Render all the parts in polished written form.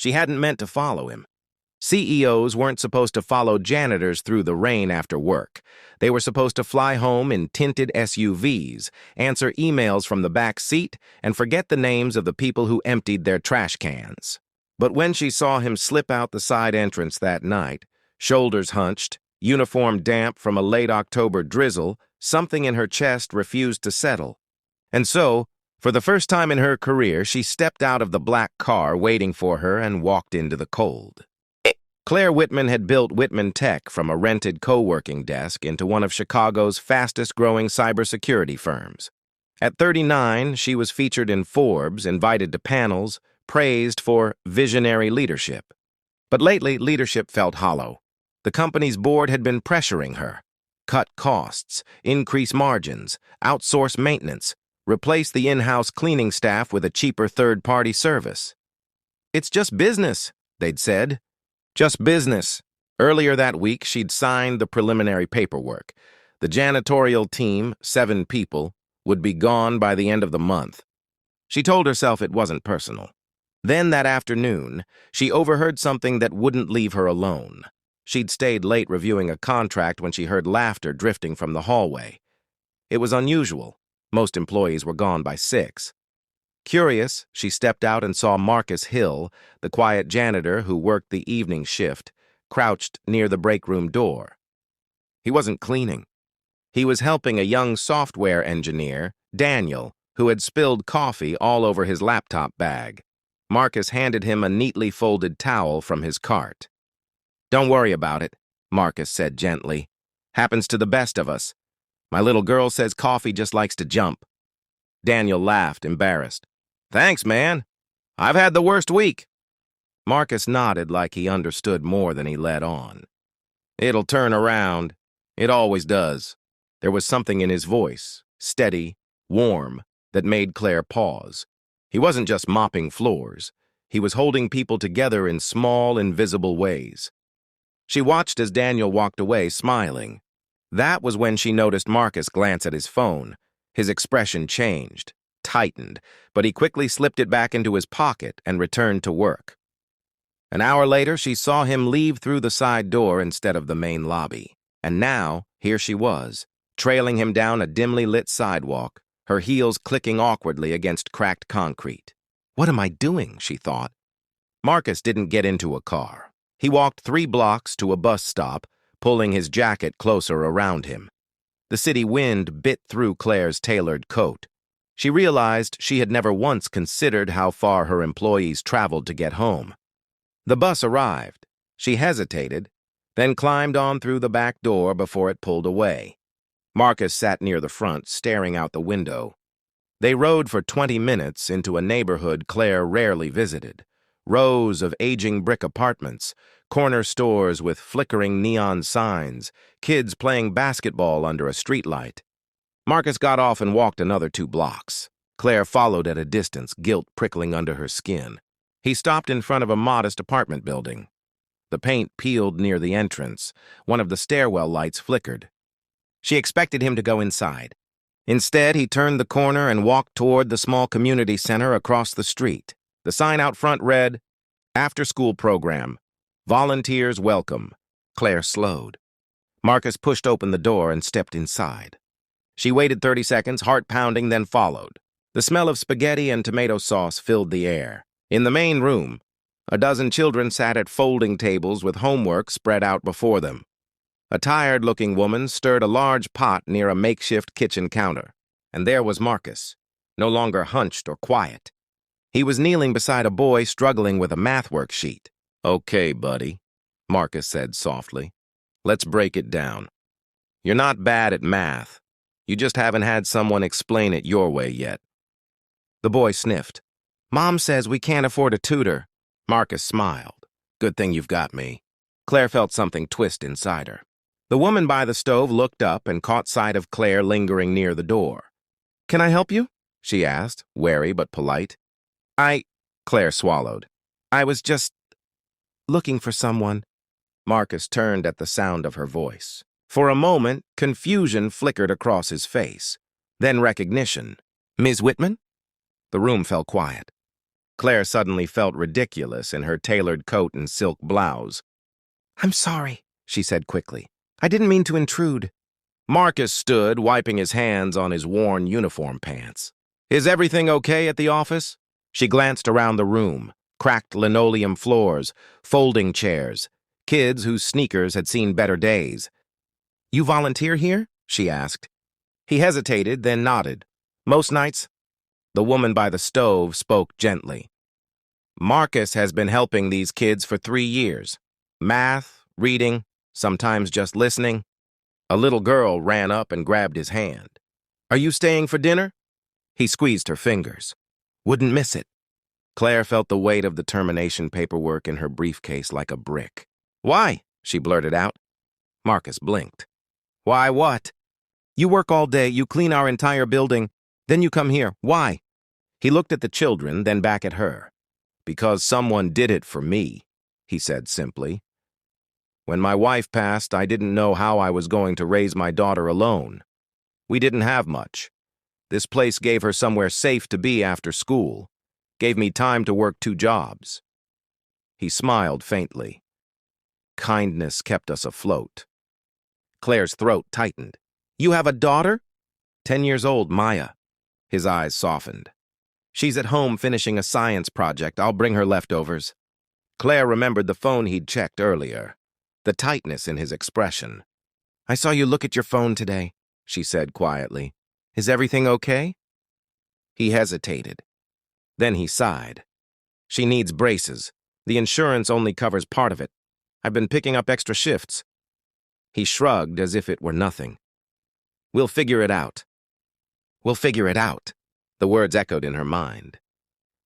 She hadn't meant to follow him. CEOs weren't supposed to follow janitors through the rain after work. They were supposed to fly home in tinted SUVs, answer emails from the back seat, and forget the names of the people who emptied their trash cans. But when she saw him slip out the side entrance that night, shoulders hunched, uniform damp from a late October drizzle, something in her chest refused to settle. And so, for the first time in her career, she stepped out of the black car waiting for her and walked into the cold. Claire Whitman had built Whitman Tech from a rented co-working desk into one of Chicago's fastest-growing cybersecurity firms. At 39, she was featured in Forbes, invited to panels, praised for visionary leadership. But lately, leadership felt hollow. The company's board had been pressuring her. Cut costs, increase margins, outsource maintenance, replace the in-house cleaning staff with a cheaper third-party service. "It's just business," they'd said. Just business. Earlier that week, she'd signed the preliminary paperwork. The janitorial team, 7 people, would be gone by the end of the month. She told herself it wasn't personal. Then that afternoon, she overheard something that wouldn't leave her alone. She'd stayed late reviewing a contract when she heard laughter drifting from the hallway. It was unusual. Most employees were gone by 6. Curious, she stepped out and saw Marcus Hill, the quiet janitor who worked the evening shift, crouched near the break room door. He wasn't cleaning. He was helping a young software engineer, Daniel, who had spilled coffee all over his laptop bag. Marcus handed him a neatly folded towel from his cart. "Don't worry about it," Marcus said gently. "Happens to the best of us. My little girl says coffee just likes to jump." Daniel laughed, embarrassed. "Thanks, man. I've had the worst week." Marcus nodded like he understood more than he let on. "It'll turn around. It always does." There was something in his voice, steady, warm, that made Claire pause. He wasn't just mopping floors. He was holding people together in small, invisible ways. She watched as Daniel walked away, smiling. That was when she noticed Marcus glance at his phone. His expression changed, tightened, but he quickly slipped it back into his pocket and returned to work. An hour later, she saw him leave through the side door instead of the main lobby. And now, here she was, trailing him down a dimly lit sidewalk, her heels clicking awkwardly against cracked concrete. "What am I doing?" she thought. Marcus didn't get into a car. He walked 3 blocks to a bus stop, pulling his jacket closer around him. The city wind bit through Claire's tailored coat. She realized she had never once considered how far her employees traveled to get home. The bus arrived. She hesitated, then climbed on through the back door before it pulled away. Marcus sat near the front, staring out the window. They rode for 20 minutes into a neighborhood Claire rarely visited. Rows of aging brick apartments, corner stores with flickering neon signs, kids playing basketball under a streetlight. Marcus got off and walked another 2 blocks. Claire followed at a distance, guilt prickling under her skin. He stopped in front of a modest apartment building. The paint peeled near the entrance. One of the stairwell lights flickered. She expected him to go inside. Instead, he turned the corner and walked toward the small community center across the street. The sign out front read, "After-school program. Volunteers welcome." Claire slowed. Marcus pushed open the door and stepped inside. She waited 30 seconds, heart pounding, then followed. The smell of spaghetti and tomato sauce filled the air. In the main room, a dozen children sat at folding tables with homework spread out before them. A tired-looking woman stirred a large pot near a makeshift kitchen counter. And there was Marcus, no longer hunched or quiet. He was kneeling beside a boy struggling with a math worksheet. "Okay, buddy," Marcus said softly. "Let's break it down. You're not bad at math. You just haven't had someone explain it your way yet." The boy sniffed. "Mom says we can't afford a tutor." Marcus smiled. "Good thing you've got me." Claire felt something twist inside her. The woman by the stove looked up and caught sight of Claire lingering near the door. "Can I help you?" she asked, wary but polite. Claire swallowed. "I was just looking for someone." Marcus turned at the sound of her voice. For a moment, confusion flickered across his face. Then recognition. "Ms. Whitman?" The room fell quiet. Claire suddenly felt ridiculous in her tailored coat and silk blouse. "I'm sorry," she said quickly. "I didn't mean to intrude." Marcus stood, wiping his hands on his worn uniform pants. "Is everything okay at the office?" She glanced around the room. Cracked linoleum floors, folding chairs, kids whose sneakers had seen better days. "You volunteer here?" she asked. He hesitated, then nodded. "Most nights?" The woman by the stove spoke gently. "Marcus has been helping these kids for 3 years. Math, reading, sometimes just listening." A little girl ran up and grabbed his hand. "Are you staying for dinner?" He squeezed her fingers. "Wouldn't miss it." Claire felt the weight of the termination paperwork in her briefcase like a brick. "Why?" she blurted out. Marcus blinked. "Why what?" "You work all day, you clean our entire building, then you come here. Why?" He looked at the children, then back at her. "Because someone did it for me," he said simply. "When my wife passed, I didn't know how I was going to raise my daughter alone. We didn't have much. This place gave her somewhere safe to be after school. Gave me time to work 2 jobs. He smiled faintly. "Kindness kept us afloat." Claire's throat tightened. "You have a daughter?" 10 years old, Maya. His eyes softened. "She's at home finishing a science project. I'll bring her leftovers." Claire remembered the phone he'd checked earlier. The tightness in his expression. "I saw you look at your phone today," she said quietly. "Is everything okay?" He hesitated. Then he sighed. "She needs braces. The insurance only covers part of it. I've been picking up extra shifts." He shrugged as if it were nothing. "We'll figure it out." "We'll figure it out." The words echoed in her mind.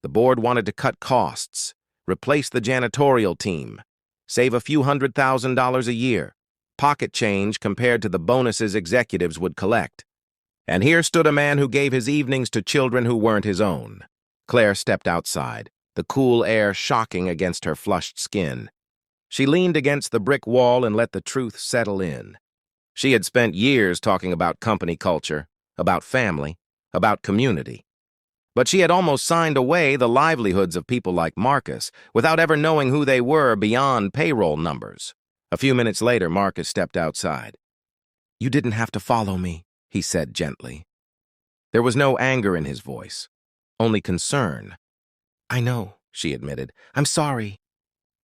The board wanted to cut costs, replace the janitorial team, save a few $100,000 a year, pocket change compared to the bonuses executives would collect. And here stood a man who gave his evenings to children who weren't his own. Claire stepped outside, the cool air shocking against her flushed skin. She leaned against the brick wall and let the truth settle in. She had spent years talking about company culture, about family, about community. But she had almost signed away the livelihoods of people like Marcus without ever knowing who they were beyond payroll numbers. A few minutes later, Marcus stepped outside. "You didn't have to follow me," he said gently. There was no anger in his voice, only concern. "I know," she admitted. "I'm sorry."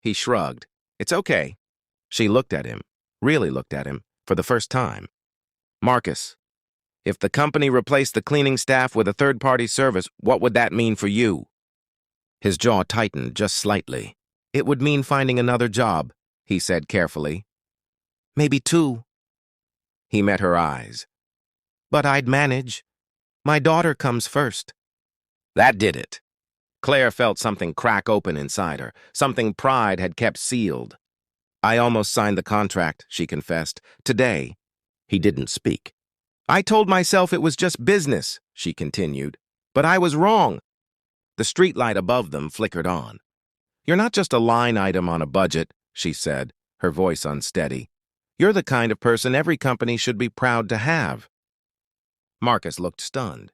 He shrugged. "It's okay." She looked at him, really looked at him, for the first time. "Marcus, if the company replaced the cleaning staff with a third-party service, what would that mean for you?" His jaw tightened just slightly. "It would mean finding another job," he said carefully. "Maybe 2. He met her eyes. "But I'd manage. My daughter comes first." That did it. Claire felt something crack open inside her, something pride had kept sealed. "I almost signed the contract," she confessed. "Today." He didn't speak. "I told myself it was just business," she continued. "But I was wrong." The streetlight above them flickered on. "You're not just a line item on a budget," she said, her voice unsteady. "You're the kind of person every company should be proud to have." Marcus looked stunned.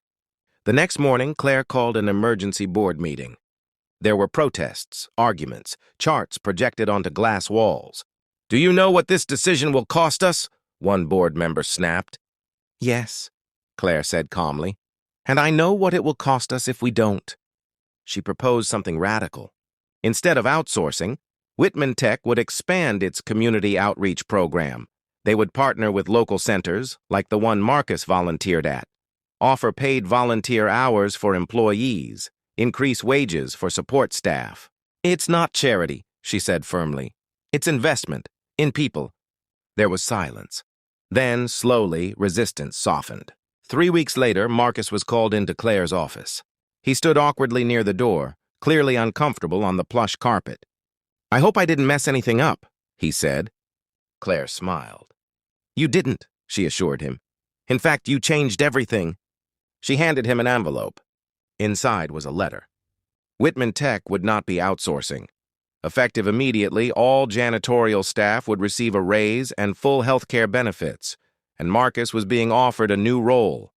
The next morning, Claire called an emergency board meeting. There were protests, arguments, charts projected onto glass walls. "Do you know what this decision will cost us?" one board member snapped. "Yes," Claire said calmly. "And I know what it will cost us if we don't." She proposed something radical. Instead of outsourcing, Whitman Tech would expand its community outreach program. They would partner with local centers, like the one Marcus volunteered at, offer paid volunteer hours for employees, increase wages for support staff. "It's not charity," she said firmly. "It's investment, in people." There was silence. Then, slowly, resistance softened. 3 weeks later, Marcus was called into Claire's office. He stood awkwardly near the door, clearly uncomfortable on the plush carpet. "I hope I didn't mess anything up," he said. Claire smiled. "You didn't," she assured him. "In fact, you changed everything." She handed him an envelope. Inside was a letter. Whitman Tech would not be outsourcing. Effective immediately, all janitorial staff would receive a raise and full health care benefits, and Marcus was being offered a new role: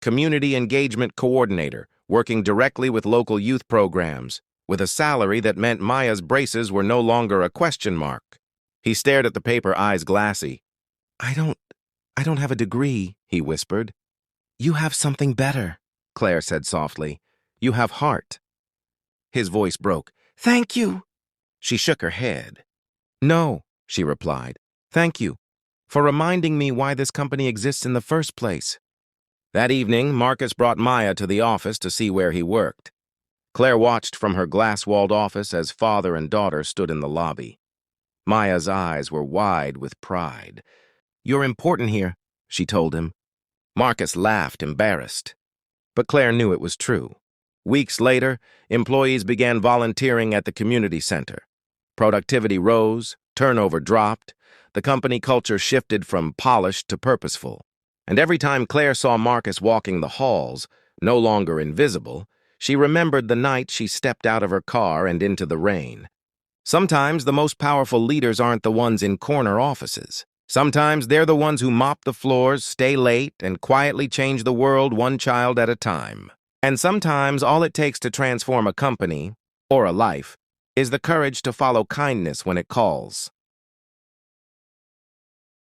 Community Engagement Coordinator, working directly with local youth programs, with a salary that meant Maya's braces were no longer a question mark. He stared at the paper, eyes glassy. I don't have a degree, he whispered. You have something better, Claire said softly. You have heart. His voice broke. Thank you. She shook her head. No, she replied. Thank you for reminding me why this company exists in the first place. That evening, Marcus brought Maya to the office to see where he worked. Claire watched from her glass-walled office as father and daughter stood in the lobby. Maya's eyes were wide with pride. You're important here, she told him. Marcus laughed, embarrassed. But Claire knew it was true. Weeks later, employees began volunteering at the community center. Productivity rose, turnover dropped, the company culture shifted from polished to purposeful. And every time Claire saw Marcus walking the halls, no longer invisible, she remembered the night she stepped out of her car and into the rain. Sometimes the most powerful leaders aren't the ones in corner offices. Sometimes they're the ones who mop the floors, stay late, and quietly change the world one child at a time. And sometimes all it takes to transform a company, or a life, is the courage to follow kindness when it calls.